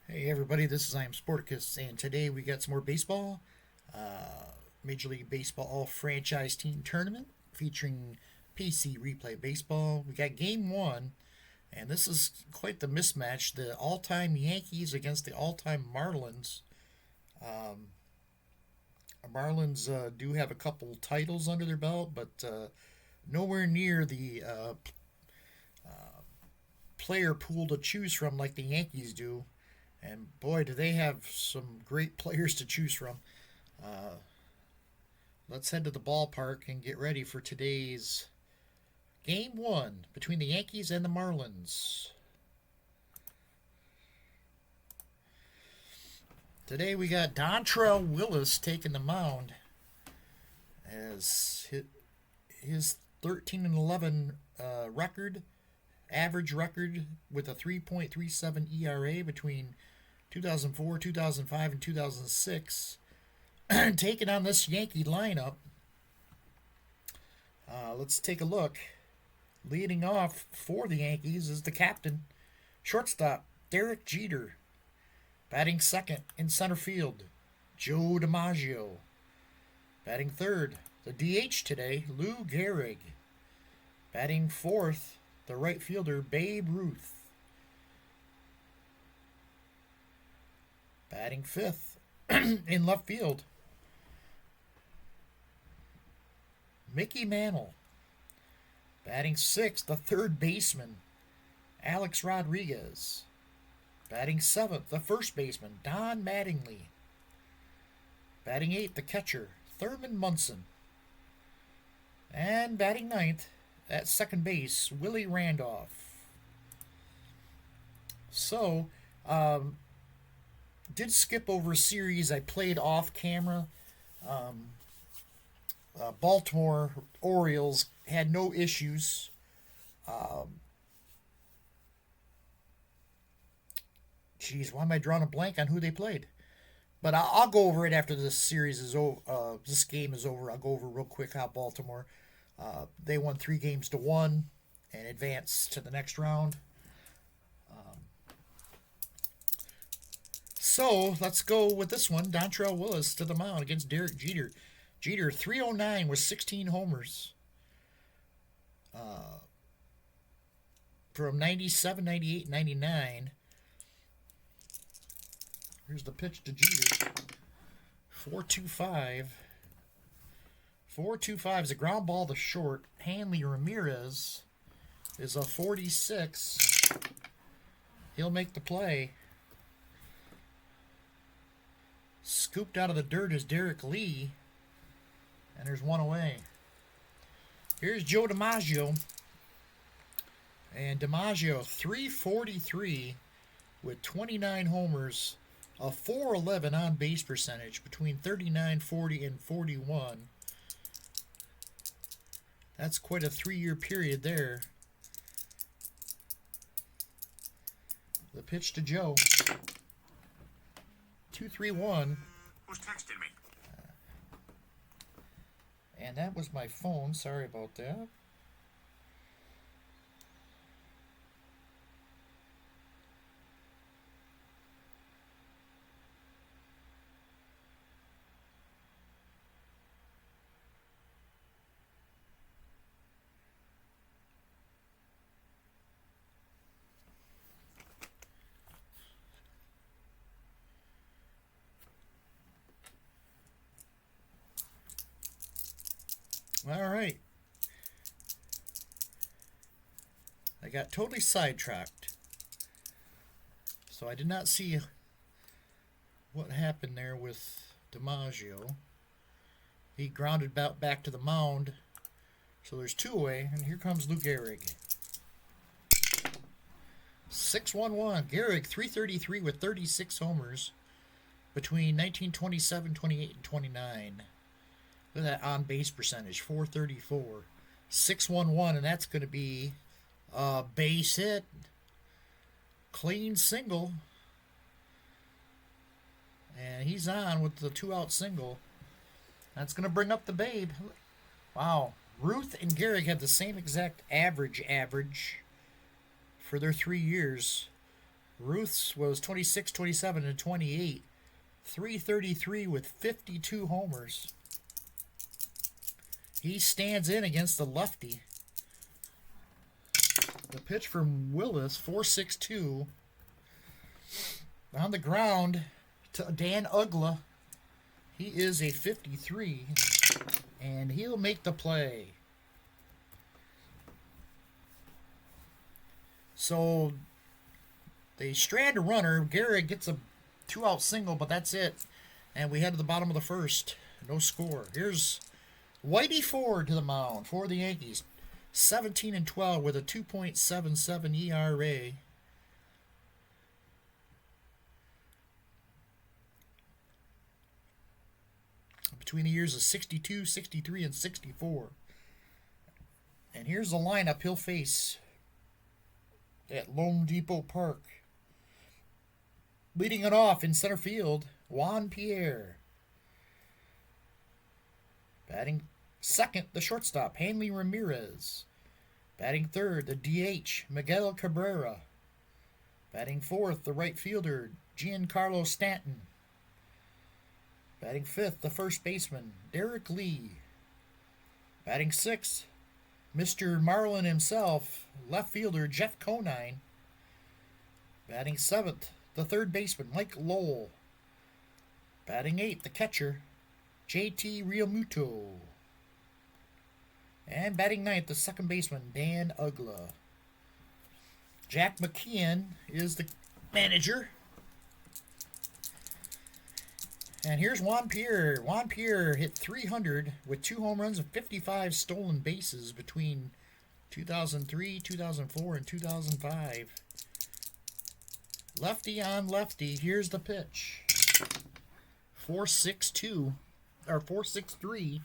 Hey everybody, this is I Am Sporticus, and today we got some more baseball. Major League Baseball Franchise Team Tournament featuring PC Replay Baseball. We got Game 1, and this is quite the mismatch. The all-time Yankees against the all-time Marlins. Marlins do have a couple titles under their belt, but nowhere near the player pool to choose from like the Yankees do. And boy, do they have some great players to choose from. Let's head to the ballpark and get ready for today's Game 1 between the Yankees and the Marlins. Today we got Dontrelle Willis taking the mound as his 13-11 record, average record with a 3.37 ERA between 2004, 2005, and 2006. Taking on this Yankee lineup. Let's take a look. Leading off for the Yankees is the captain, shortstop, Derek Jeter. Batting second in center field, Joe DiMaggio. Batting third, the DH today, Lou Gehrig. Batting fourth, the right fielder, Babe Ruth. Batting fifth in left field, Mickey Mantle. Batting sixth, the third baseman, Alex Rodriguez. Batting seventh, the first baseman, Don Mattingly. Batting eighth, the catcher, Thurman Munson. And batting ninth, at second base, Willie Randolph. So, did skip over a series I played off camera. Baltimore Orioles had no issues. Geez, why am I drawing a blank on who they played? But I'll go over it after this series is over. This game is over. I'll go over real quick how Baltimore they won 3-1 and advanced to the next round. So let's go with this one. Dontrelle Willis to the mound against Derek Jeter. Jeter 309 with 16 homers. From 97, 98, 99. Here's the pitch to Jeter. 4-2-5. 4-2-5 is a ground ball to short. Hanley Ramirez is a 46. He'll make the play. Scooped out of the dirt is Derek Lee. And there's one away. Here's Joe DiMaggio. And DiMaggio, 343 with 29 homers, a 411 on base percentage between 39, 40, and 41. That's quite a 3-year period there. The pitch to Joe. 2-3-1. Who's texting me? And that was my phone. Sorry about that. All right. I got totally sidetracked. So I did not see what happened there with DiMaggio. He grounded back to the mound. So there's 2 away, and here comes Lou Gehrig. 6-1-1. Gehrig, 333 with 36 homers between 1927, 28, and 29. Look at that on-base percentage, 434. 6-1-1, and that's going to be a base hit. Clean single. And he's on with the 2-out single. That's going to bring up the Babe. Wow. Ruth and Gehrig have the same exact average for their 3 years. Ruth's was 26, 27, and 28. 333 with 52 homers. He stands in against the lefty. The pitch from Willis, 4.62. On the ground to Dan Ugla. He is a 53, and he'll make the play. So they strand a runner. Garrett gets a 2-out single, but that's it. And we head to the bottom of the first. No score. Here's Whitey Ford to the mound for the Yankees. 17 and 12 with a 2.77 ERA. Between the years of 62, 63, and 64. And here's the lineup he'll face at Lone Depot Park. Leading it off in center field, Juan Pierre. Batting second, the shortstop, Hanley Ramirez. Batting third, the DH, Miguel Cabrera. Batting fourth, the right fielder, Giancarlo Stanton. Batting fifth, the first baseman, Derek Lee. Batting sixth, Mr. Marlin himself, left fielder, Jeff Conine. Batting seventh, the third baseman, Mike Lowell. Batting eighth, the catcher, JT Realmuto. And batting ninth, the second baseman, Dan Ugla. Jack McKeon is the manager. And here's Juan Pierre. Juan Pierre hit 300 with 2 home runs and 55 stolen bases between 2003, 2004, and 2005. Lefty on lefty. Here's the pitch. 4.62 or 4.63.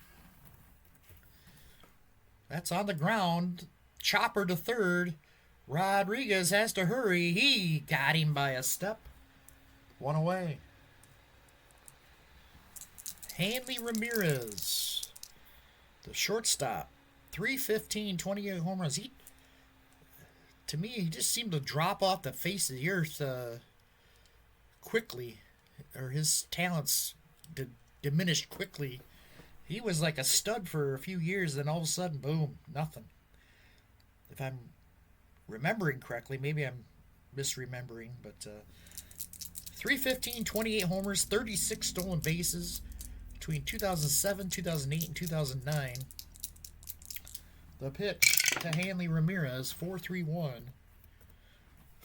That's on the ground. Chopper to third. Rodriguez has to hurry. He got him by a step. 1 away. Hanley Ramirez, the shortstop. 315, 28 home runs. To me, he just seemed to drop off the face of the earth quickly, or his talents diminished quickly. He was like a stud for a few years, then all of a sudden, boom, nothing. If I'm remembering correctly, maybe I'm misremembering, but 315, 28 homers, 36 stolen bases between 2007, 2008, and 2009. The pitch to Hanley Ramirez, 4-3-1.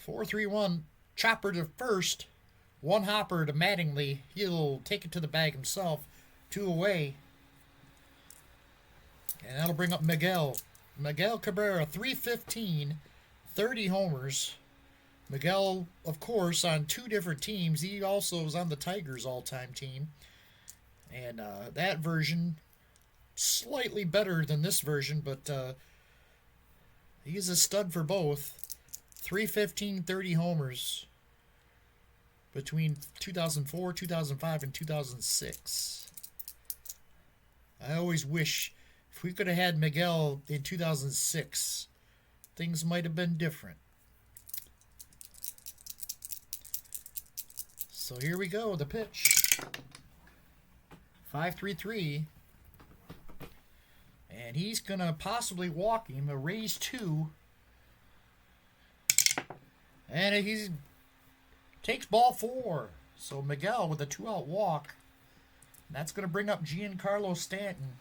4-3-1, chopper to first, 1 hopper to Mattingly. He'll take it to the bag himself, 2 away. And that'll bring up Miguel Cabrera, 315, 30 homers. Miguel, of course, on 2 different teams. He also was on the Tigers' all-time team. And that version, slightly better than this version, but he's a stud for both. 315, 30 homers between 2004, 2005, and 2006. I always wish if we could have had Miguel in 2006, things might have been different. So here we go, the pitch. 5-3-3. And he's going to possibly walk him, a raise 2. And he takes ball 4. So Miguel with a 2-out walk. And that's going to bring up Giancarlo Stanton.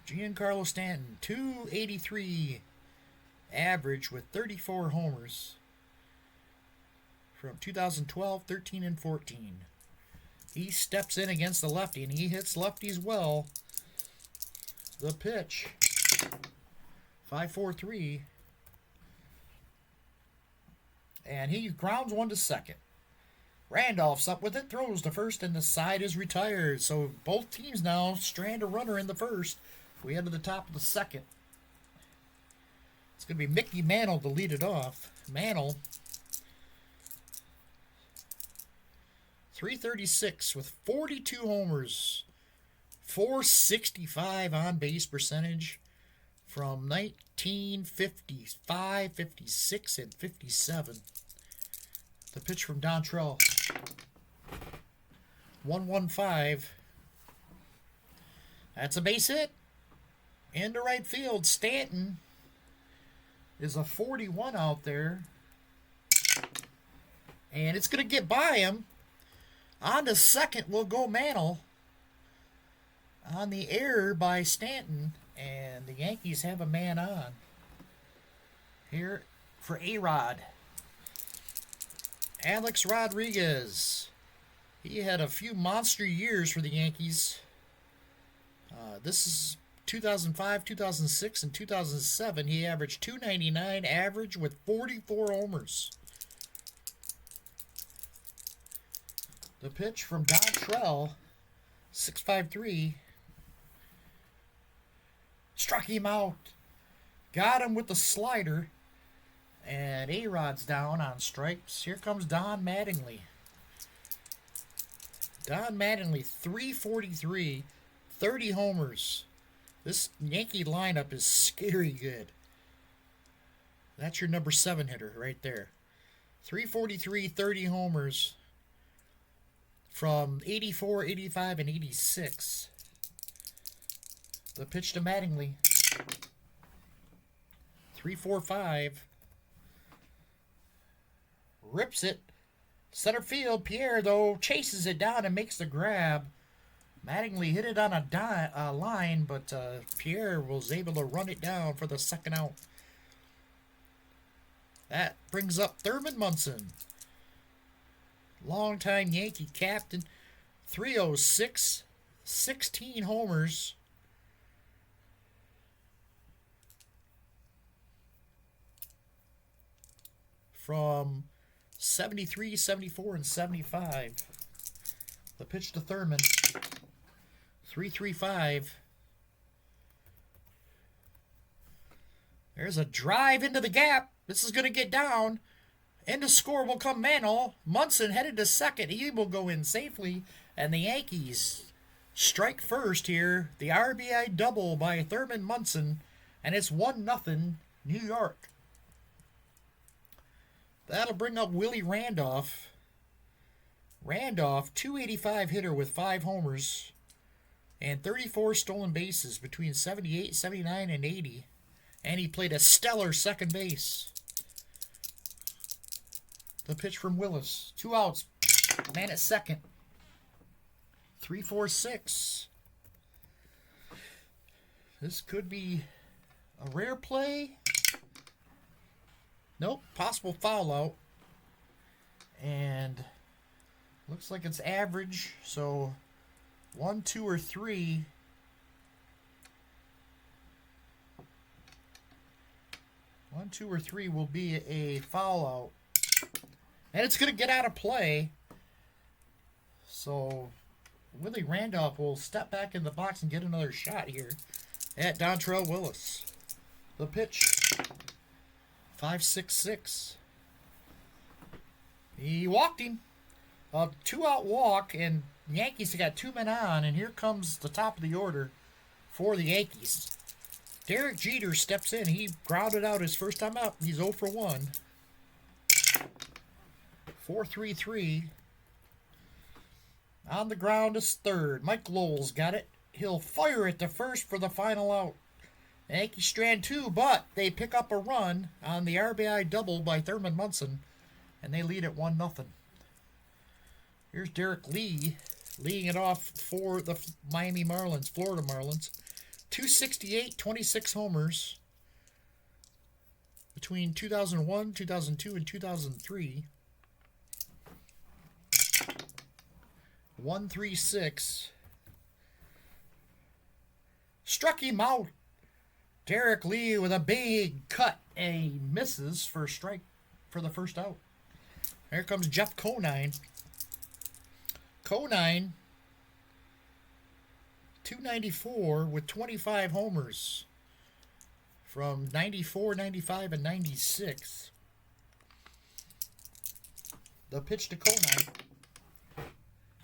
Giancarlo Stanton, 283 average with 34 homers from 2012, 13, and 14. He steps in against the lefty, and he hits lefties well. The pitch. 5-4-3. And he grounds 1 to second. Randolph's up with it, throws to first, and the side is retired. So both teams now strand a runner in the first. We head to the top of the second. It's going to be Mickey Mantle to lead it off. Mantle, 336 with 42 homers, 465 on base percentage, from 1955, 56, and 57. The pitch from Dontrelle. 1-1-5. That's a base hit. Into right field. Stanton is a 41 out there. And it's going to get by him. On to second will go Mantle. On the error by Stanton. And the Yankees have a man on. Here for A-Rod. Alex Rodriguez. He had a few monster years for the Yankees. This is 2005, 2006, and 2007. He averaged .299 average with 44 homers. The pitch from Dontrelle, 6.53. Struck him out. Got him with the slider. And A-Rod's down on strikes. Here comes Don Mattingly. Don Mattingly, 343, 30 homers. This Yankee lineup is scary good. That's your number 7 hitter right there. 343, 30 homers from 84, 85, and 86. The pitch to Mattingly. 3-4-5. Rips it. Center field. Pierre, though, chases it down and makes the grab. Mattingly hit it on a line, but Pierre was able to run it down for the second out. That brings up Thurman Munson. Longtime Yankee captain. 306. 16 homers. From 73, 74, and 75. The pitch to Thurman. 3-3-5. There's a drive into the gap. This is going to get down. Into score will come Mantle. Munson headed to second. He will go in safely. And the Yankees strike first here. The RBI double by Thurman Munson. And it's 1-0 New York. That'll bring up Willie Randolph. Randolph, 285 hitter with 5 homers and 34 stolen bases between 78, 79, and 80. And he played a stellar second base. The pitch from Willis. 2 outs. Man at second. 3-4-6. This could be a rare play. Nope, possible foul out. And looks like it's average, so 1, 2, or 3. One, 2, or 3 will be a foul out. And it's going to get out of play. So Willie Randolph will step back in the box and get another shot here at Dontrelle Willis. The pitch. 5-6-6. He walked him. A 2-out walk, and Yankees have got 2 men on, and here comes the top of the order for the Yankees. Derek Jeter steps in. He grounded out his first time out. He's 0 for 1. 4-3-3. On the ground is third. Mike Lowell's got it. He'll fire it to first for the final out. Yankees strand 2, but they pick up a run on the RBI double by Thurman Munson, and they lead at 1-0. Here's Derek Lee leading it off for the Miami Marlins, Florida Marlins. 268, 26 homers between 2001, 2002, and 2003. 1-3-6. Struck him out. Derek Lee with a big cut, and he misses for a strike for the first out. Here comes Jeff Conine. Conine, 294 with 25 homers from 94, 95, and 96. The pitch to Conine.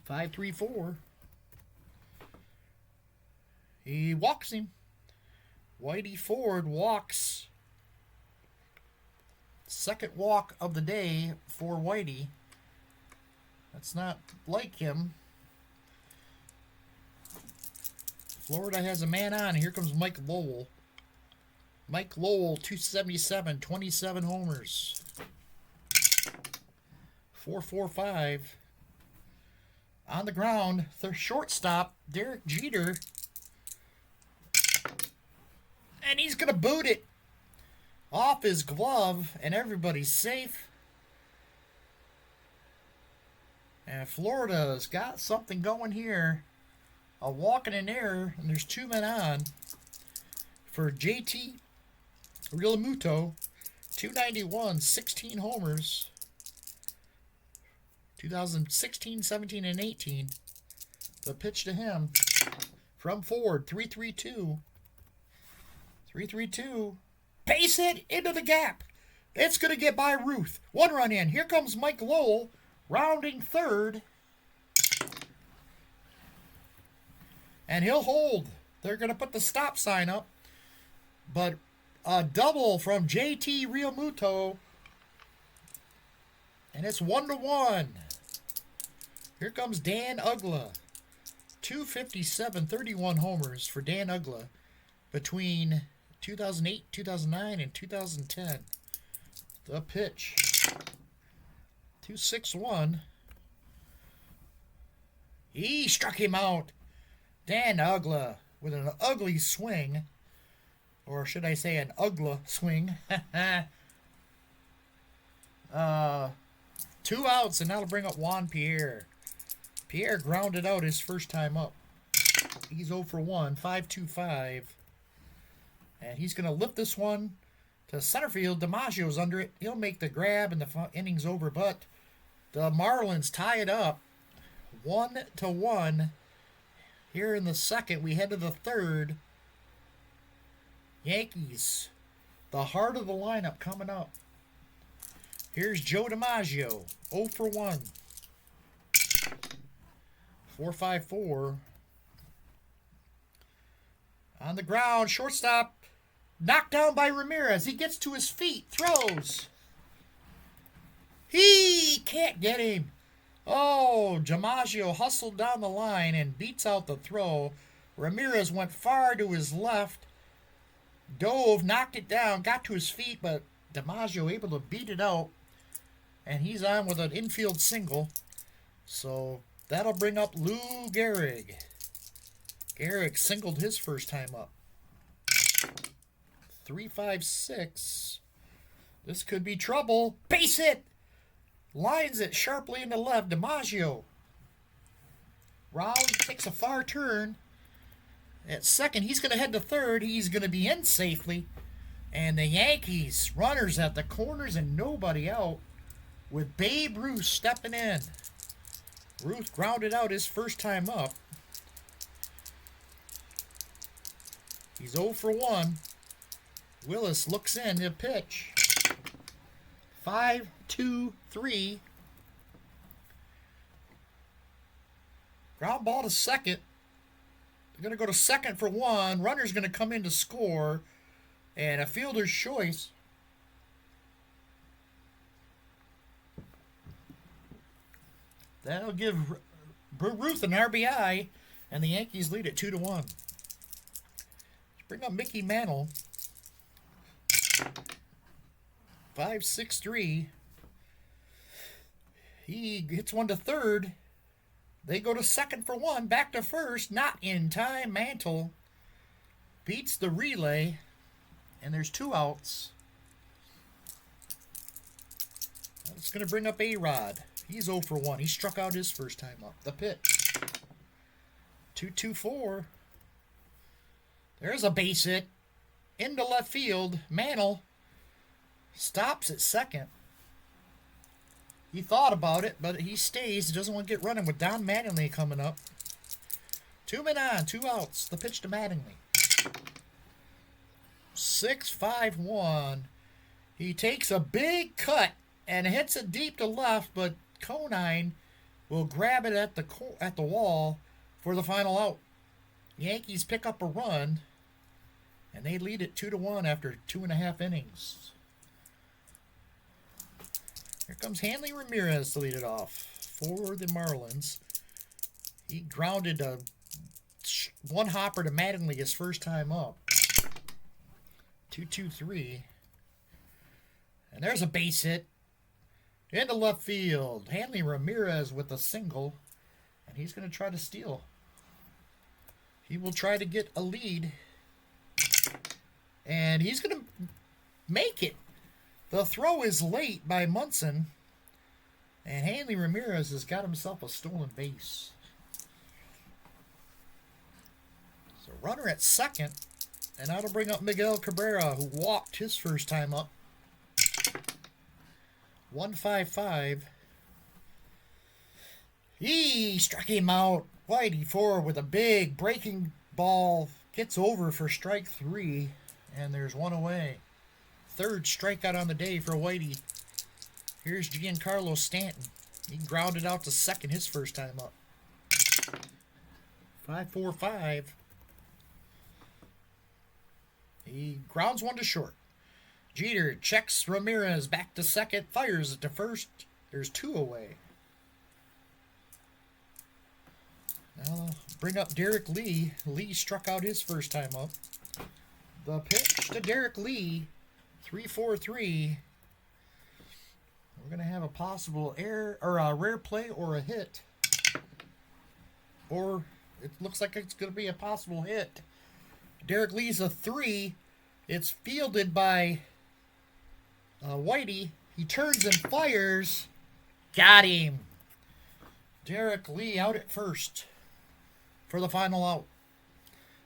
5-3-4. He walks him. Whitey Ford walks. Second walk of the day for Whitey. That's not like him. Florida has a man on. Here comes Mike Lowell. Mike Lowell, 277, 27 homers. 445. On the ground, their shortstop, Derek Jeter. And he's going to boot it off his glove, and everybody's safe. And Florida's got something going here. A walk and an error, and there's two men on. For JT Realmuto, 291, 16 homers. 2016, 17, and 18. The pitch to him from Ford, 3-3-2. 3-3-2. Base hit into the gap. It's going to get by Ruth. One run in. Here comes Mike Lowell, rounding third. And he'll hold. They're going to put the stop sign up. But a double from JT Realmuto. And it's 1-1. Here comes Dan Uggla. 257, 31 homers for Dan Uggla between 2008, 2009, and 2010. The pitch. 2-6-1. He struck him out. Dan Uggla with an ugly swing. Or should I say an Uggla swing. 2 outs, and that'll bring up Juan Pierre. Pierre grounded out his first time up. He's 0 for 1, 5-2-5. And he's going to lift this one to center field. DiMaggio's under it. He'll make the grab, and the inning's over. But the Marlins tie it up 1-1. Here in the second, we head to the third. Yankees, the heart of the lineup coming up. Here's Joe DiMaggio, 0 for 1. 4-5-4. On the ground, shortstop, knocked down by Ramirez. He gets to his feet, throws. He can't get him. Oh, DiMaggio hustled down the line and beats out the throw. Ramirez went far to his left, dove, knocked it down, got to his feet, but DiMaggio able to beat it out. And he's on with an infield single. So that'll bring up Lou Gehrig. Gehrig singled his first time up. 3-5-6. This could be trouble. Base hit. Lines it sharply into left. DiMaggio. Round takes a far turn. At second, he's going to head to third. He's going to be in safely. And the Yankees, runners at the corners and nobody out, with Babe Ruth stepping in. Ruth grounded out his first time up. He's 0 for 1. Willis looks in to pitch. 5-2-3. Ground ball to second. They're going to go to second for 1. Runner's going to come in to score. And a fielder's choice. That'll give Ruth an RBI. And the Yankees lead it 2-1. Let's bring up Mickey Mantle. 5-6-3. He hits one to third. They go to second for 1. Back to first. Not in time. Mantle beats the relay. And there's 2 outs. That's going to bring up A-Rod. He's 0 for 1. He struck out his first time up. The pitch. 2-2-4. There's a base hit. Into left field. Mantle stops at second. He thought about it, but he stays. He doesn't want to get running with Don Mattingly coming up. 2 men on, 2 outs. The pitch to Mattingly. 6-5-1. He takes a big cut and hits it deep to left, but Conine will grab it at the wall for the final out. Yankees pick up a run. And they lead it 2-1 after 2.5 innings. Here comes Hanley Ramirez to lead it off for the Marlins. He grounded a one hopper to Mattingly his first time up. 2-2-3. And there's a base hit into left field. Hanley Ramirez with a single. And he's going to try to steal. He will try to get a lead. And he's going to make it. The throw is late by Munson. And Hanley Ramirez has got himself a stolen base. So runner at second. And that'll bring up Miguel Cabrera, who walked his first time up. 1-5-5. He struck him out. Whitey forward with a big breaking ball. Gets over for strike 3. And there's one away. Third strikeout on the day for Whitey. Here's Giancarlo Stanton. He grounded out to second his first time up. 5-4-5. He grounds one to short. Jeter checks Ramirez back to second. Fires it to first. There's 2 away. Now bring up Derek Lee. Lee struck out his first time up. The pitch to Derek Lee. 3-4-3. We're going to have a possible error or a rare play or a hit. Or it looks like it's going to be a possible hit. Derek Lee's a 3. It's fielded by Whitey. He turns and fires. Got him. Derek Lee out at first for the final out.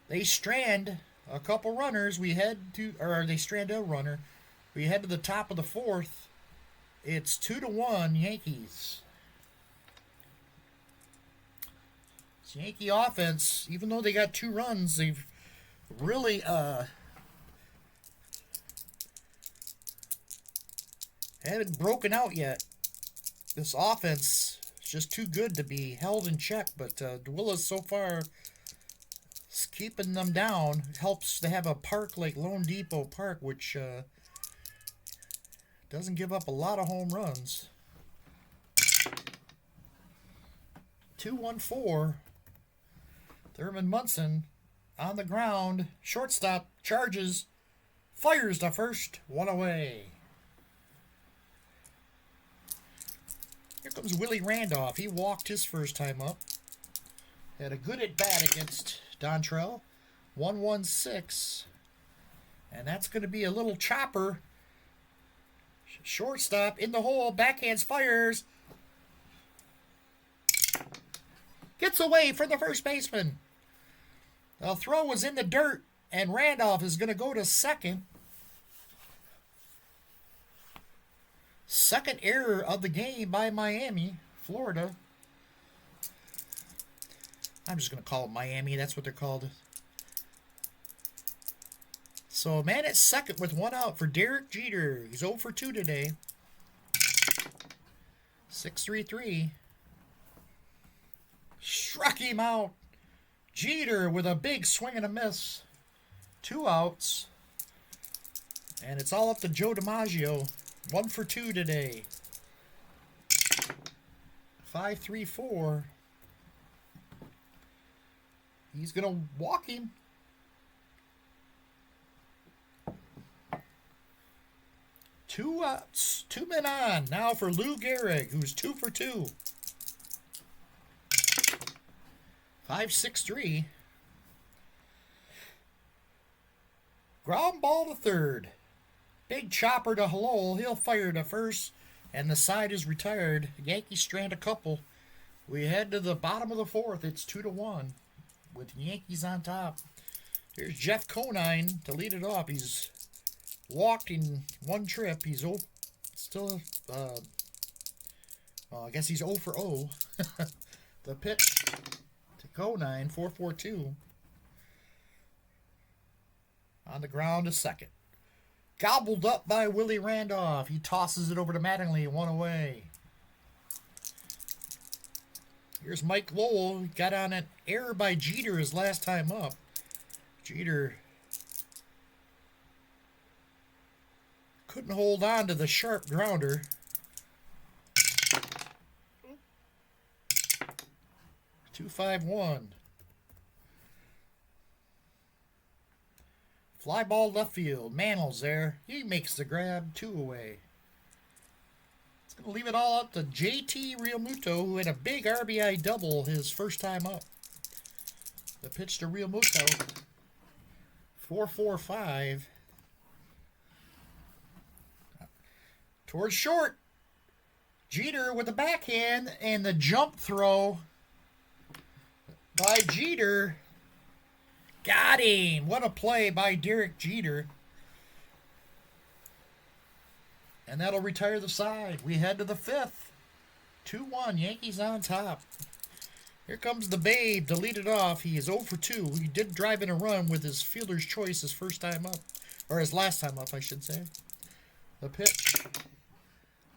They strand a couple runners. They strand a runner. We head to the top of the 4th. It's 2-1 Yankees. This Yankee offense, even though they got 2 runs, they've really haven't broken out yet. This offense is just too good to be held in check, but WILLIS so far is keeping them down. It helps to have a park like Lone Depot Park, which doesn't give up a lot of home runs. 2-1-4. Thurman Munson on the ground. Shortstop charges. Fires to first. 1 away. Here comes Willie Randolph. He walked his first time up. Had a good at bat against Dontrelle. 1-1-6. And that's going to be a little chopper. Shortstop in the hole. Backhands fires. Gets away from the first baseman. The throw was in the dirt. And Randolph is going to go to second. Second error of the game by Miami, Florida. I'm just going to call it Miami. That's what they're called. So, man at second with 1 out for Derek Jeter. He's 0 for 2 today. 6-3-3. Struck him out. Jeter with a big swing and a miss. 2 outs. And it's all up to Joe DiMaggio. 1 for 2 today. 5-3-4. He's going to walk him. 2 outs. 2 men on. Now for Lou Gehrig, who's 2 for 2. 5-6-3. Ground ball to third. Big chopper to Halol. He'll fire to first. And the side is retired. Yankees strand a couple. We head to the bottom of the 4th. It's 2-1 with Yankees on top. Here's Jeff Conine to lead it off. He's walked in 1 trip. He's still, I guess he's 0 for 0. The pitch to Conine, 4-4-2. On the ground to second. Gobbled up by Willie Randolph. He tosses it over to Mattingly, 1 away. Here's Mike Lowell. He got on an error by Jeter his last time up. Jeter Couldn't hold on to the sharp grounder. Two, 5-1. Fly ball left field. Mantl's there. He makes the grab. 2 away. It's going to leave it all up to JT Realmuto, who had a big RBI double his first time up. The pitch to Realmuto. 4-4-5. Towards short. Jeter with the backhand and the jump throw by Jeter. Got him. What a play by Derek Jeter. And that'll retire the side. We head to the 5th. 2-1. Yankees on top. Here comes the Babe to lead it off. He is 0 for 2. He did drive in a run with his fielder's choice his first time up. Or his last time up, I should say. The pitch.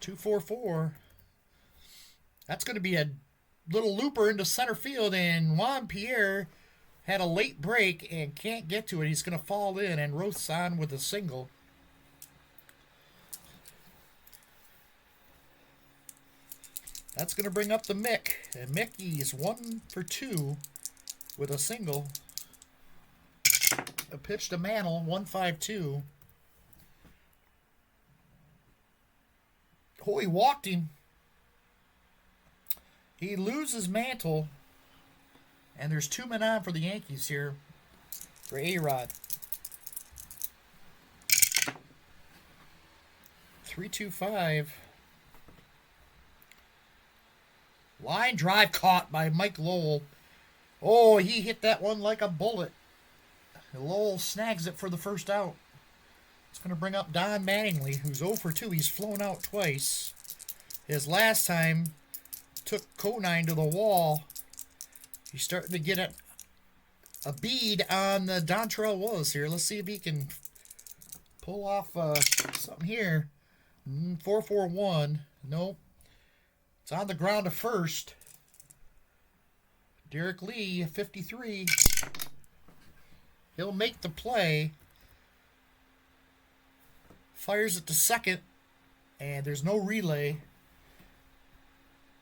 2-4-4. That's going to be a little looper into center field. And Juan Pierre had a late break and can't get to it. He's going to fall in, and Roth's on with a single. That's going to bring up the Mick. And Mickey's 1 for 2 with a single. A pitch to Mantle, 1-5-2. Oh, he walked him. He loses Mantle. And there's 2 men on for the Yankees here for A-Rod. 3-2-5. Line drive caught by Mike Lowell. Oh, he hit that one like a bullet. Lowell snags it for the first out. It's going to bring up Don Mattingly, who's 0 for 2. He's flown out twice. His last time took Conine to the wall. He's starting to get a bead on the Dontrelle Willis here. Let's see if he can pull off something here. 4-4-1. Nope. It's on the ground to first. Derek Lee, 53. He'll make the play. Fires it to second. And there's no relay.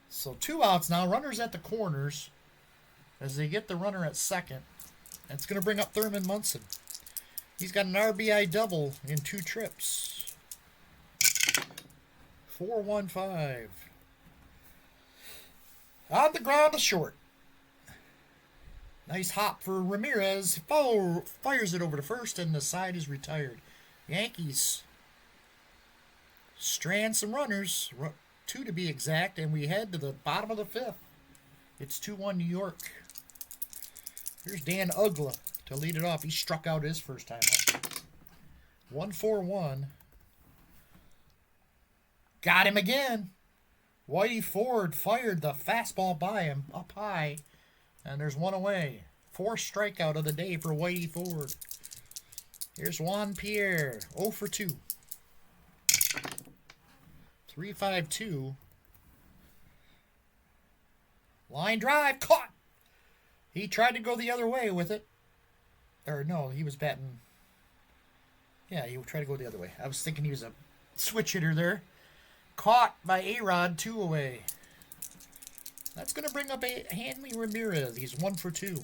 So 2 outs now. Runners at the corners as they get the runner at second. And it's going to bring up Thurman Munson. He's got an RBI double in 2 trips. 4-1-5. On the ground to short. Nice hop for Ramirez. Fires it over to first, and the side is retired. Yankees strand some runners, 2 to be exact, and we head to the bottom of the 5th. It's 2-1 New York. Here's Dan Ugla to lead it off. He struck out his first time up. 1-4-1. Got him again. Whitey Ford fired the fastball by him up high. And there's 1 away. 4th strikeout of the day for Whitey Ford. Here's Juan Pierre. 0 for 2. 3-5-2. Line drive. Caught. He tried to go the other way with it. Or no, he was batting. Yeah, he tried to go the other way. I was thinking he was a switch hitter there. Caught by A-Rod, 2 away. That's going to bring up a Hanley Ramirez. He's 1 for 2.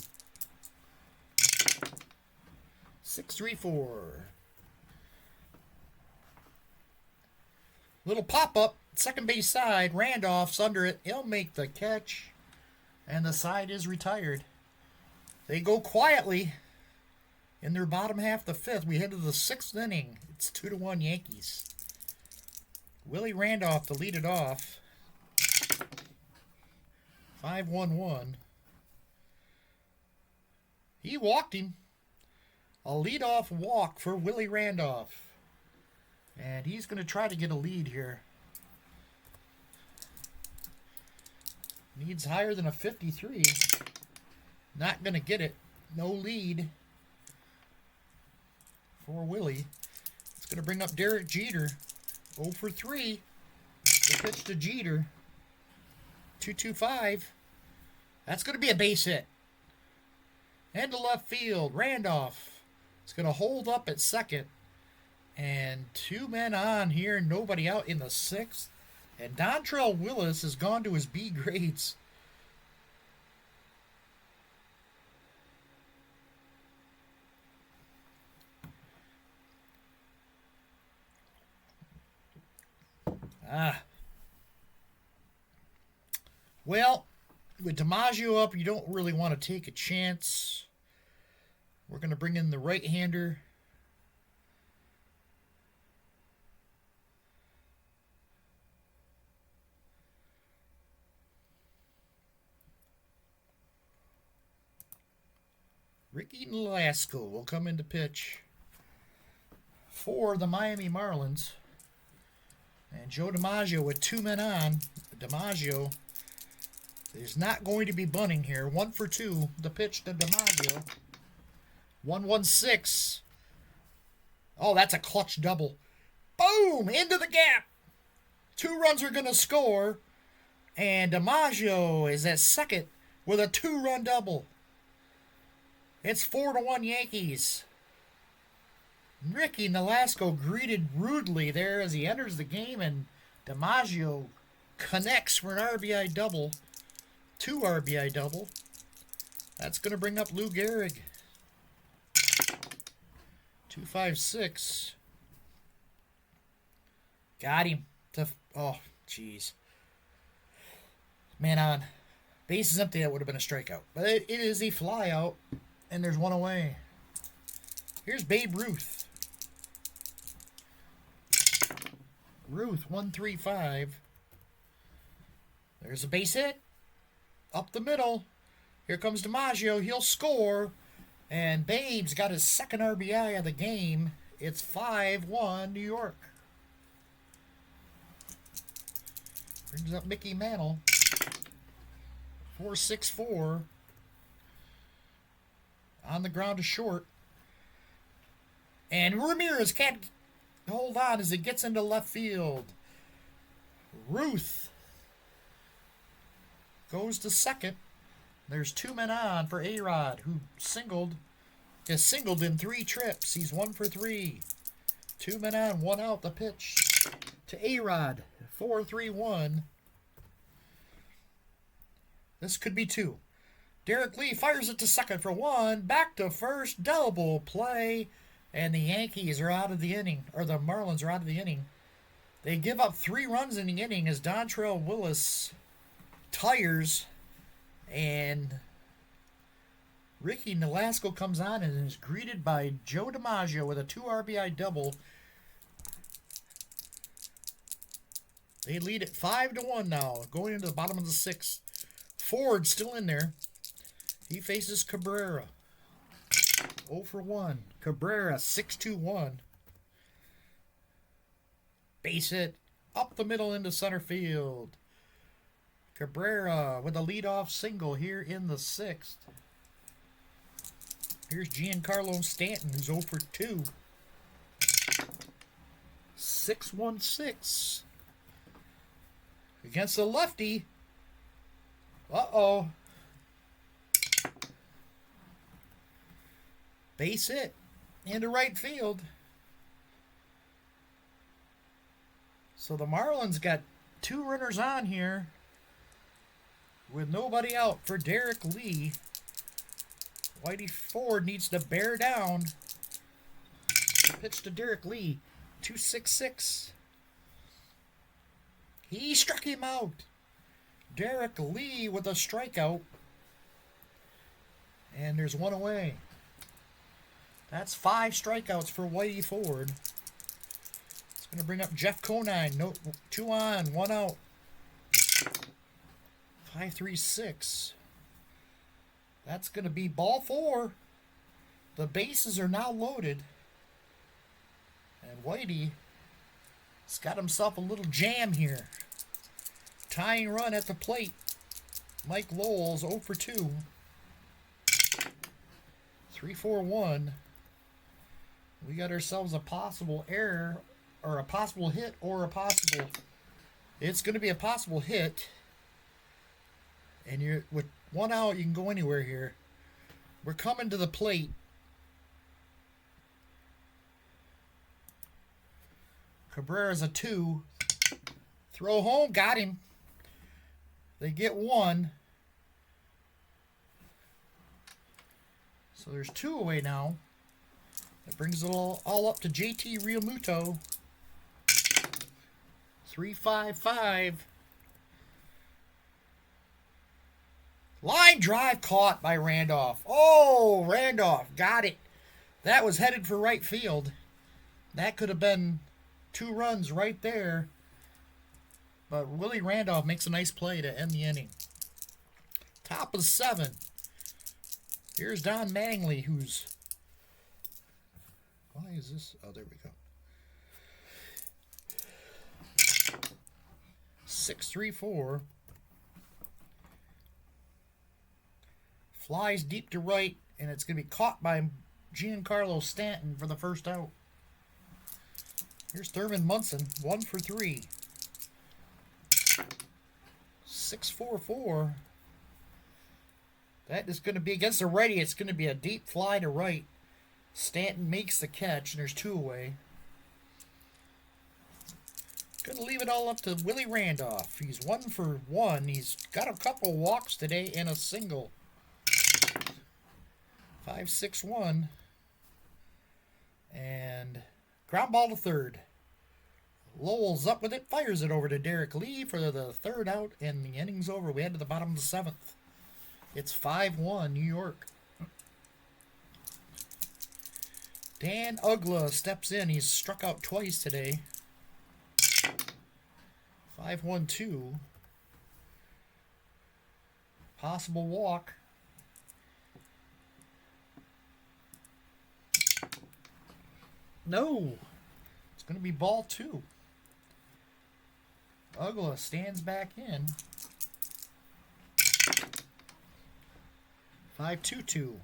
6-3-4. Little pop-up, second base side. Randolph's under it. He'll make the catch. And the side is retired. They go quietly in their bottom half of the 5th. We head to the 6th inning. It's 2-1 Yankees. Willie Randolph to lead it off. 5-1-1. He walked him. A leadoff walk for Willie Randolph. And he's going to try to get a lead here. Needs higher than a 53. Not going to get it. No lead for Willie. It's going to bring up Derek Jeter. 0 for 3. The pitch to Jeter. 2-2-5. That's going to be a base hit. And to left field. Randolph is going to hold up at second. And 2 men on here, nobody out in the 6th. And Dontrelle Willis has gone to his B grades. Well, with DiMaggio up, you don't really want to take a chance. We're going to bring in the right-hander. Ricky Nolasco will come into pitch for the Miami Marlins. And Joe DiMaggio with 2 men on. DiMaggio is not going to be bunting here. 1 for 2. The pitch to DiMaggio. 1-1-6. Oh, that's a clutch double. Boom! Into the gap. 2 runs are going to score. And DiMaggio is at second with a 2-run double. It's 4-1 Yankees. Ricky Nolasco greeted rudely there as he enters the game, and DiMaggio connects for an RBI double. 2 RBI double. That's going to bring up Lou Gehrig. 2-5-6. Got him. Oh, jeez. Man on. Base is empty. That would have been a strikeout. But it is a fly out, and there's 1 away. Here's Babe Ruth. Ruth, 1-3-5. There's a base hit. Up the middle. Here comes DiMaggio. He'll score. And Babe's got his 2nd RBI of the game. It's 5-1 New York. Brings up Mickey Mantle. 4-6-4. On the ground to short. And Ramirez can't hold on as it gets into left field. Ruth goes to second. There's 2 men on for A-Rod, who has singled in 3 trips. He's 1 for 3. 2 men on, 1 out. The pitch to A-Rod. 4-3-1. This could be 2. Derek Lee fires it to second for 1. Back to first. Double play. And the Yankees are out of the inning. Or the Marlins are out of the inning. They give up 3 runs in the inning as Dontrelle Willis tires. And Ricky Nolasco comes on and is greeted by Joe DiMaggio with a 2 RBI double. They lead it 5-1 now, going into the bottom of the 6th. Ford still in there. He faces Cabrera. 0 for 1. Cabrera, 6-2-1. Base hit up the middle into center field. Cabrera with a leadoff single here in the 6th. Here's Giancarlo Stanton, who's 0 for 2. 6-1-6. Against the lefty. Uh-oh. Base hit into right field. So the Marlins got 2 runners on here with nobody out for Derek Lee. Whitey Ford needs to bear down. Pitch to Derek Lee. 2-6-6. He struck him out. Derek Lee with a strikeout. And there's 1 away. That's 5 strikeouts for Whitey Ford. It's going to bring up Jeff Conine. No, 2 on, 1 out. 5-3-6. That's going to be ball 4. The bases are now loaded. And Whitey has got himself a little jam here. Tying run at the plate. Mike Lowell's 0 for 2. 3-4-1. We got ourselves a possible error, or a possible hit, or a possible... It's going to be a possible hit. And you're with 1 out, you can go anywhere here. We're coming to the plate. Cabrera's a 2. Throw home, got him. They get 1. So there's 2 away now. That brings it all up to JT Realmuto. 3-5-5. Line drive caught by Randolph. Oh, Randolph got it. That was headed for right field. That could have been 2 runs right there. But Willie Randolph makes a nice play to end the inning. Top of 7. Here's Don Mattingly, who's... Why is this? Oh, there we go. 6-3-4. Flies deep to right, and it's going to be caught by Giancarlo Stanton for the first out. Here's Thurman Munson, 1 for 3. 6-4-4. That is going to be against the righty. It's going to be a deep fly to right. Stanton makes the catch, and there's 2 away. Going to leave it all up to Willie Randolph. He's 1 for 1. He's got a couple walks today and a single. 5-6-1. And ground ball to third. Lowell's up with it, fires it over to Derek Lee for the 3rd out, and the inning's over. We head to the bottom of the 7th. It's 5-1, New York. Dan Ugla steps in. He's struck out twice today. 5-1-2. Possible walk. No. It's going to be ball 2. Ugla stands back in. 5-2-2.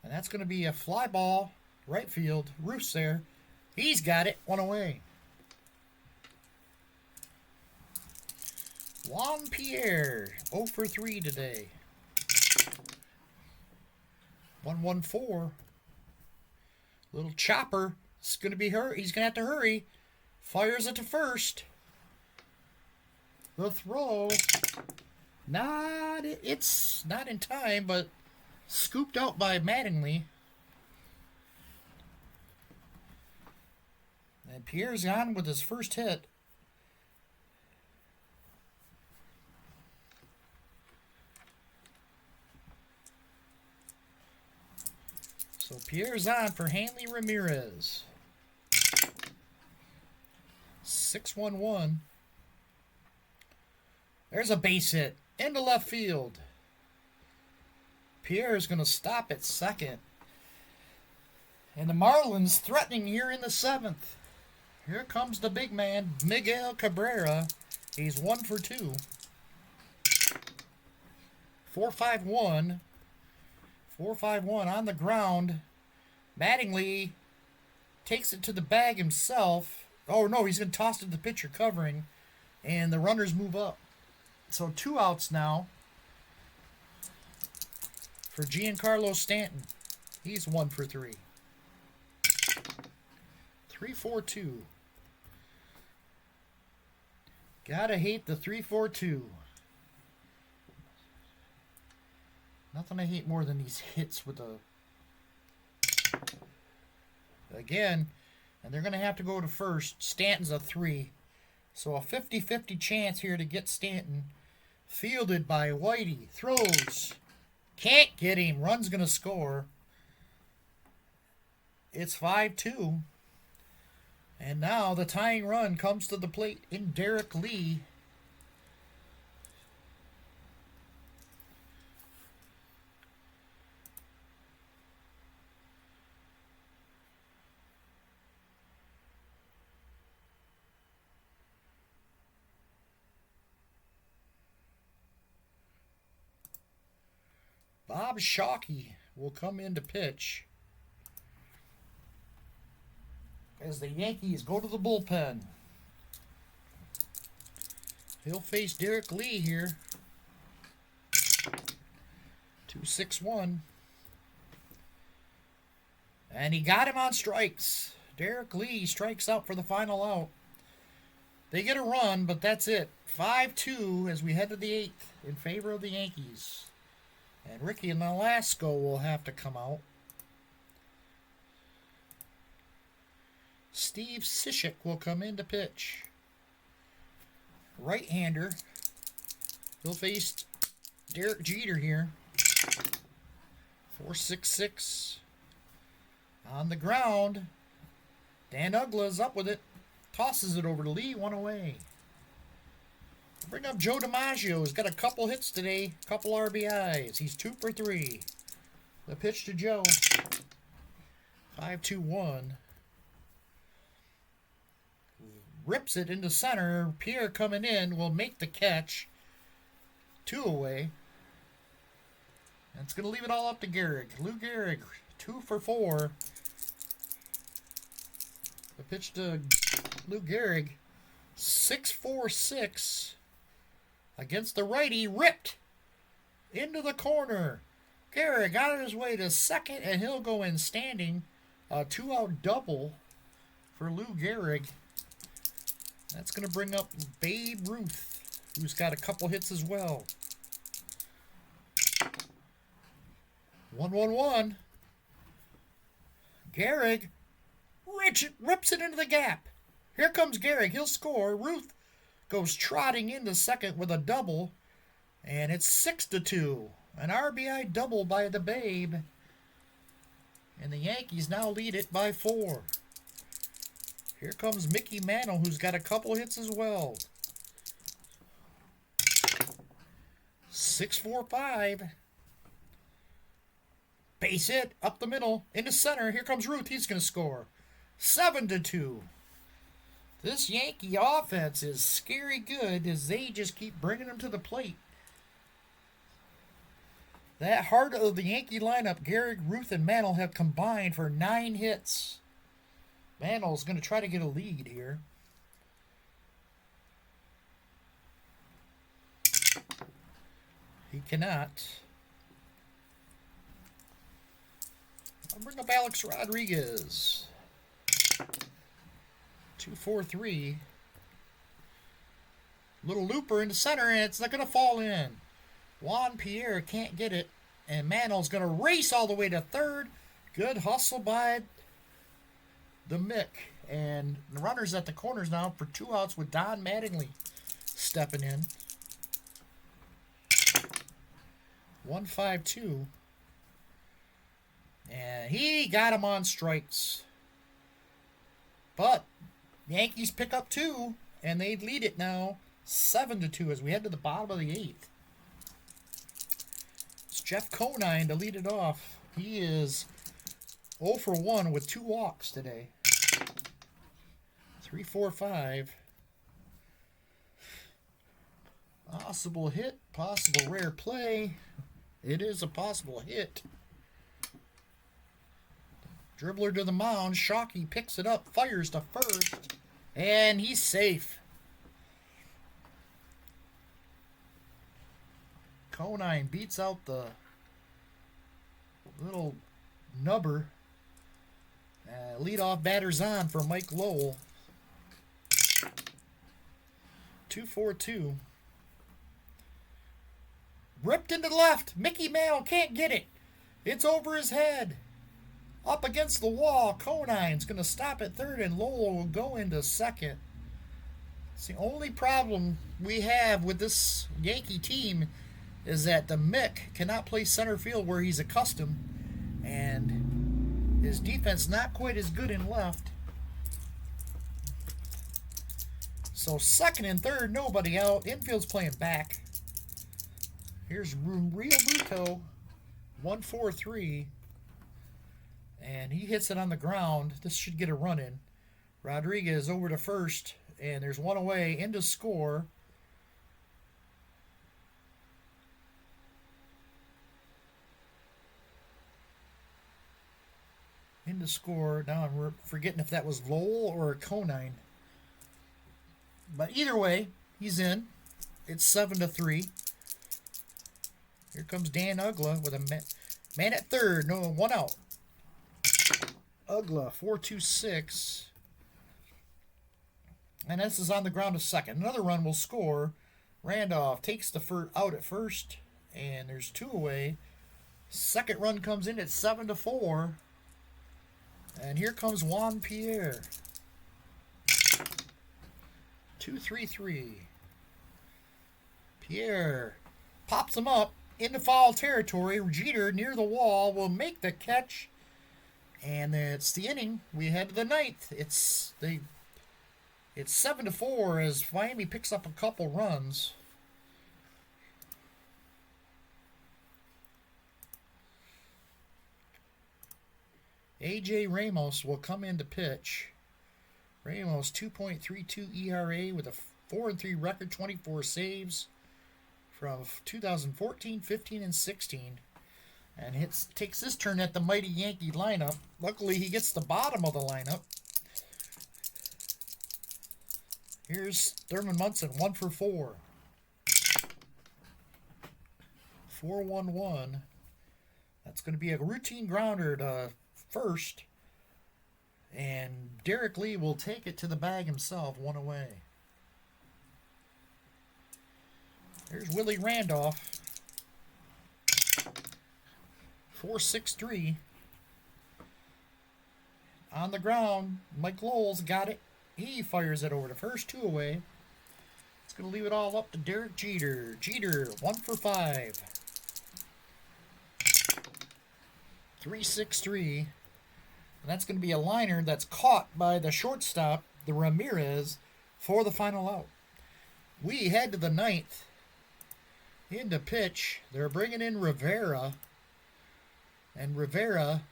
And that's going to be a fly ball. Right field. Roof's there. He's got it. 1 away. Juan Pierre. 0 for 3 today. 1-1-4. Little chopper. It's going to be her. He's going to have to hurry. Fires it to first. The throw. It's not in time, but scooped out by Mattingly. And Pierre's on with his first hit. So Pierre's on for Hanley Ramirez. 6-1-1. There's a base hit into left field. Pierre's going to stop at second. And the Marlins threatening here in the 7th. Here comes the big man, Miguel Cabrera. He's 1 for 2. 4-5-1. 4-5-1 on the ground. Mattingly takes it to the bag himself. Oh, no, he's going to toss it to the pitcher covering. And the runners move up. So 2 outs now for Giancarlo Stanton. He's 1 for 3. 3-4-2. Gotta hate the 3-4-2. Nothing I hate more than these hits with the... Again, and they're going to have to go to first. Stanton's a 3. So a 50-50 chance here to get Stanton. Fielded by Whitey. Throws. Can't get him. Run's going to score. It's 5-2. And now the tying run comes to the plate in Derek Lee. Bob Shockey will come in to pitch as the Yankees go to the bullpen. He'll face Derek Lee here. 2-6-1. And he got him on strikes. Derek Lee strikes out for the final out. They get a run, but that's it. 5-2 as we head to the 8th in favor of the Yankees. And Ricky and Nolasco will have to come out. Steve Cishek will come in to pitch. Right-hander. He'll face Derek Jeter here. 4.66. On the ground. Dan Ugla's up with it. Tosses it over to Lee, one away. Bring up Joe DiMaggio. He's got a couple hits today, couple RBIs. He's 2 for 3. The pitch to Joe. 5-2-1. Rips it into center. Pierre coming in will make the catch. 2 away. That's going to leave it all up to Gehrig. Lou Gehrig, 2 for 4. The pitch to Lou Gehrig. 6-4-6. Against the righty, ripped into the corner. Gehrig got his way to second, and he'll go in standing. A 2-out double for Lou Gehrig. That's going to bring up Babe Ruth, who's got a couple hits as well. 1-1-1. Gehrig rips it into the gap. Here comes Gehrig. He'll score. Ruth goes trotting into second with a double, and it's 6-2. An RBI double by the Babe, and the Yankees now lead it by 4. Here comes Mickey Mantle, who's got a couple hits as well. 6-4-5. Base hit up the middle into center. Here comes Ruth. He's going to score. 7-2. This Yankee offense is scary good as they just keep bringing them to the plate. That heart of the Yankee lineup, Gehrig, Ruth, and Mantle have combined for 9 hits. Mantle's going to try to get a lead here. He cannot. I'll bring up Alex Rodriguez. 2-4-3. Little looper into center, and it's not going to fall in. Juan Pierre can't get it, and Mantle's going to race all the way to third. Good hustle by the Mick. And the runners at the corners now for 2 outs with Don Mattingly stepping in. 1-5-2. And he got him on strikes. But Yankees pick up 2, and they lead it now 7-2 as we head to the bottom of the 8th. It's Jeff Conine to lead it off. He is 0 for 1 with 2 walks today. 3-4-5. Possible hit, possible rare play. It is a possible hit. Dribbler to the mound. Shockey picks it up, fires to first, and he's safe. Conine beats out the little nubber. Leadoff batter's on for Mike Lowell. 2-4-2. Ripped into the left. Mickey Mantle can't get it. It's over his head. Up against the wall. Conine's going to stop at third, and Lowell will go into second. It's the only problem we have with this Yankee team is that the Mick cannot play center field where he's accustomed, and his defense not quite as good in left. So second and third, nobody out. Infield's playing back. Here's Rio Buto, 1-4-3. And he hits it on the ground. This should get a run in. Rodriguez over to first, and there's 1 away. Into score. Into score. Now I'm forgetting if that was Lowell or Conine. But either way, he's in. It's 7-3. Here comes Dan Ugla with a man at third. No, 1 out. Ugla, 4-2-6. And this is on the ground to second. Another run will score. Randolph takes the out at first, and there's 2 away. Second run comes in at 7-4. And here comes Juan Pierre. 2-3-3. Pierre pops him up into foul territory. Jeter near the wall will make the catch. And it's the inning. We head to the ninth. It's 7-4 as Miami picks up a couple runs. A.J. Ramos will come in to pitch. Ramos, 2.32 ERA with a 4-3 record, 24 saves from 2014, 15, and 16. And takes his turn at the mighty Yankee lineup. Luckily, he gets the bottom of the lineup. Here's Thurman Munson, 1 for 4. 4-1-1. That's going to be a routine grounder to first. And Derek Lee will take it to the bag himself, 1 away. There's Willie Randolph. 4-6-3. On the ground, Mike Lowell's got it. He fires it over to first, 2 away. It's going to leave it all up to Derek Jeter. Jeter, 1 for 5. 3-6-3. And that's going to be a liner that's caught by the shortstop, the Ramirez, for the final out. We head to the ninth. Into pitch, they're bringing in Rivera. And Rivera,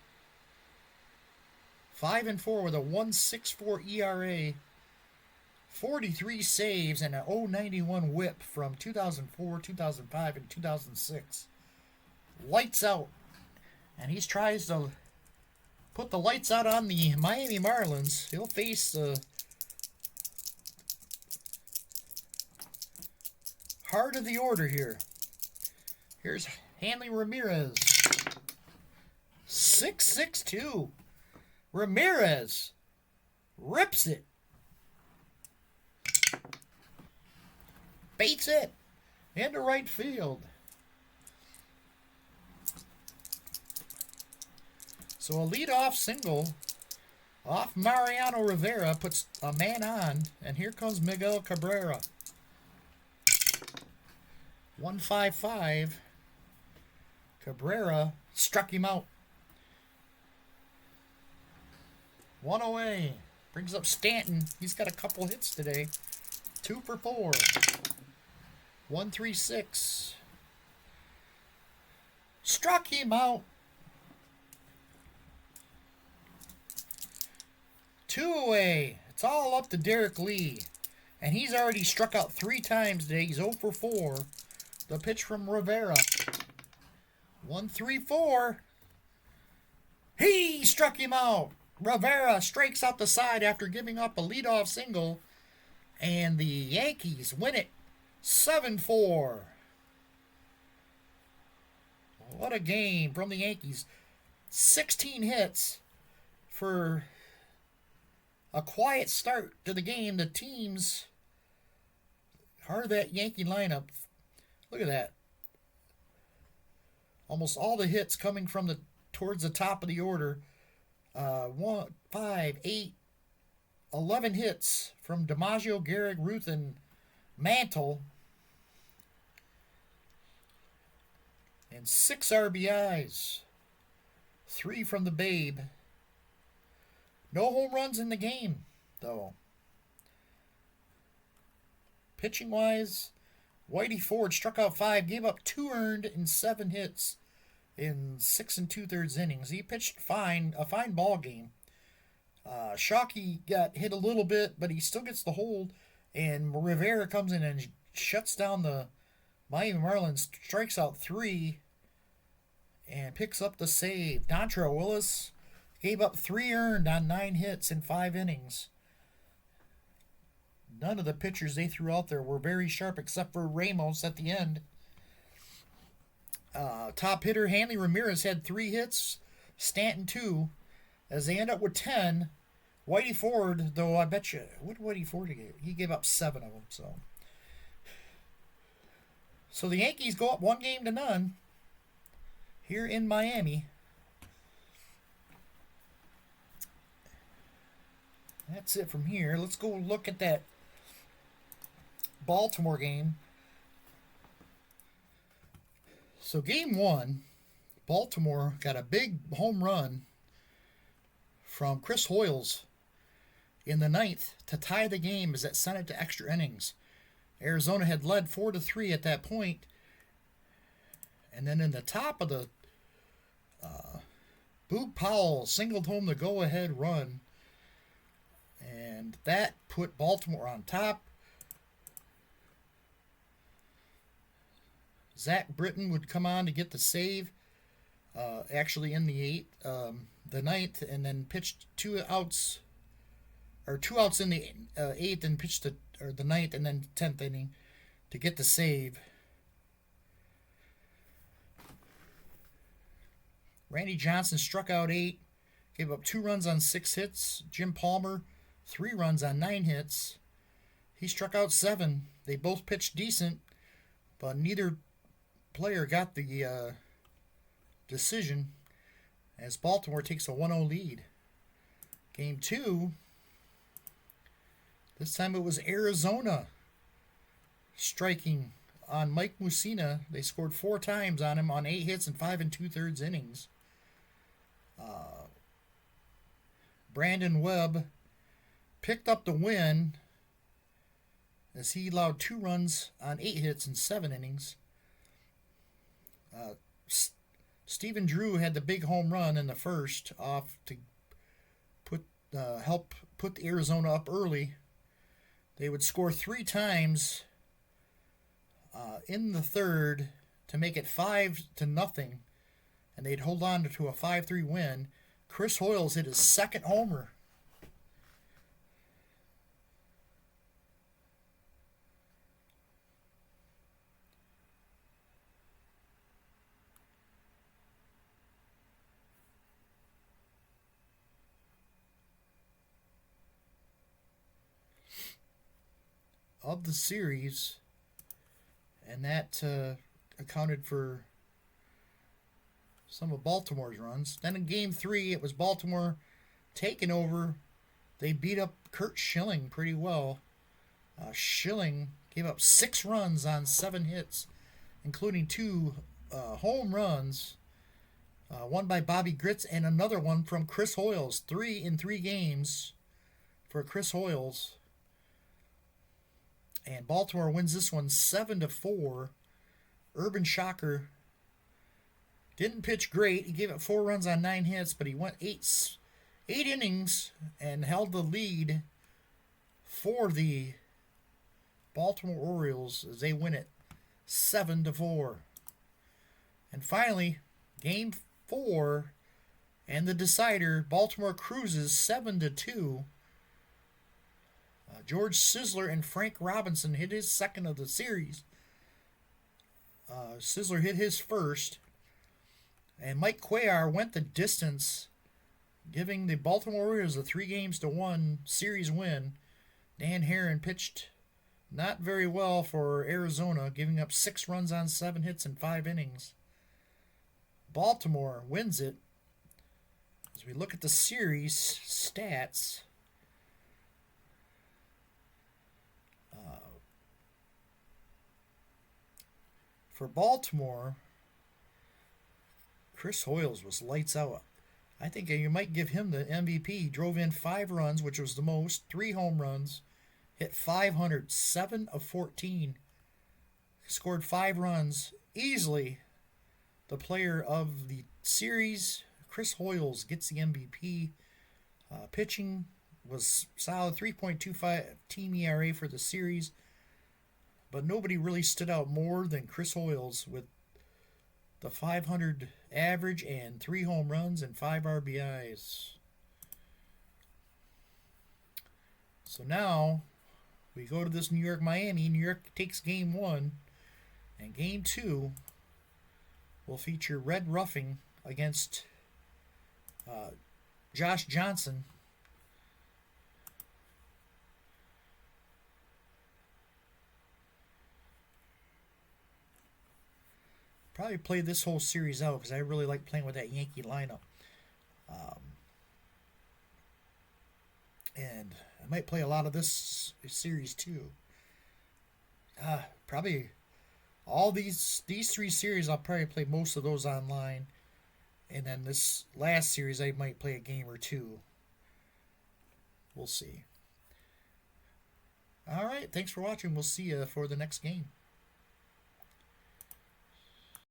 5-4 with a 1.64 ERA, 43 saves, and an 0.91 whip from 2004, 2005, and 2006. Lights out. And he tries to put the lights out on the Miami Marlins. He'll face the heart of the order here. Here's Hanley Ramirez. 6-6-2. Ramirez rips it. Baits it into right field. So a leadoff single off Mariano Rivera puts a man on, and here comes Miguel Cabrera. 1-5-5. Cabrera struck him out. 1 away. Brings up Stanton. He's got a couple hits today. 2 for 4. 1-3-6. Struck him out. 2 away. It's all up to Derek Lee. And he's already struck out 3 times today. He's 0 for 4. The pitch from Rivera. 1-3-4. He struck him out. Rivera strikes out the side after giving up a leadoff single. And the Yankees win it 7-4. What a game from the Yankees. 16 hits for a quiet start to the game. The teams, part of that Yankee lineup, look at that. Almost all the hits coming from towards the top of the order. 1, 5, 8, 11 hits from DiMaggio, Gehrig, Ruth, and Mantle. And 6 RBIs. 3 from the Babe. No home runs in the game, though. Pitching-wise, Whitey Ford struck out 5, gave up 2 earned in 7 hits in 6 2/3 innings. He pitched a fine ball game. Shockey got hit a little bit, but he still gets the hold. And Rivera comes in and shuts down the Miami Marlins, strikes out 3, and picks up the save. Dontrelle Willis gave up 3 earned on 9 hits in 5 innings. None of the pitchers they threw out there were very sharp except for Ramos at the end. Top hitter Hanley Ramirez had 3 hits, Stanton 2, as they end up with 10. Whitey Ford, though, I bet you, what did Whitey Ford give? He gave up 7 of them. So the Yankees go up 1-0 here in Miami. That's it from here. Let's go look at that Baltimore game. So game 1, Baltimore got a big home run from Chris Hoyles in the 9th to tie the game as it sent it to extra innings. Arizona had led 4-3 at that point. And then in the top of the Boog Powell singled home the go-ahead run. And that put Baltimore on top. Zach Britton would come on to get the save. Actually in the 9th, and then pitched 2 outs in the 8th, and pitched the 9th and then 10th inning to get the save. Randy Johnson struck out 8, gave up 2 runs on 6 hits. Jim Palmer, 3 runs on 9 hits. He struck out 7. They both pitched decent, but neither player got the decision as Baltimore takes a 1-0 lead. Game 2, this time it was Arizona striking on Mike Mussina. They scored 4 times on him on 8 hits and 5 2/3 innings. Brandon Webb picked up the win as he allowed 2 runs on 8 hits and 7 innings. Stephen Drew had the big home run in the first off to help put the Arizona up early. They would score 3 times in the third to make it 5-0, and they'd hold on to a 5-3 win. Chris Hoyles hit his 2nd homer. Of the series, and that accounted for some of Baltimore's runs. Then in game 3, it was Baltimore taking over. They beat up Kurt Schilling pretty well. Schilling gave up 6 runs on 7 hits, including 2 home runs, one by Bobby Gritz and another one from Chris Hoyles. 3 in 3 games for Chris Hoyles. And Baltimore wins this one 7-4. Urban Shocker didn't pitch great. He gave up 4 runs on 9 hits, but he went 8 innings and held the lead for the Baltimore Orioles as they win it 7-4. And finally, game 4 and the decider, Baltimore cruises 7-2. George Sisler and Frank Robinson hit his 2nd of the series. Sisler hit his 1st. And Mike Cuellar went the distance, giving the Baltimore Orioles a 3-1 series win. Dan Herron pitched not very well for Arizona, giving up 6 runs on 7 hits in 5 innings. Baltimore wins it. As we look at the series stats, for Baltimore, Chris Hoyles was lights out. I think you might give him the MVP. He drove in 5 runs, which was the most, 3 home runs, hit .500, 7 of 14, scored 5 runs. Easily the player of the series. Chris Hoyles gets the MVP. Pitching was solid, 3.25 team ERA for the series. But nobody really stood out more than Chris Hoyles with the .500 average and 3 home runs and 5 RBIs. So now we go to this New York-Miami. New York takes game 1, and game 2 will feature red roughing against Josh Johnson. Probably play this whole series out because I really like playing with that Yankee lineup. And I might play a lot of this series too. Probably all these three series, I'll probably play most of those online. And then this last series, I might play a game or two. We'll see. All right, thanks for watching. We'll see you for the next game.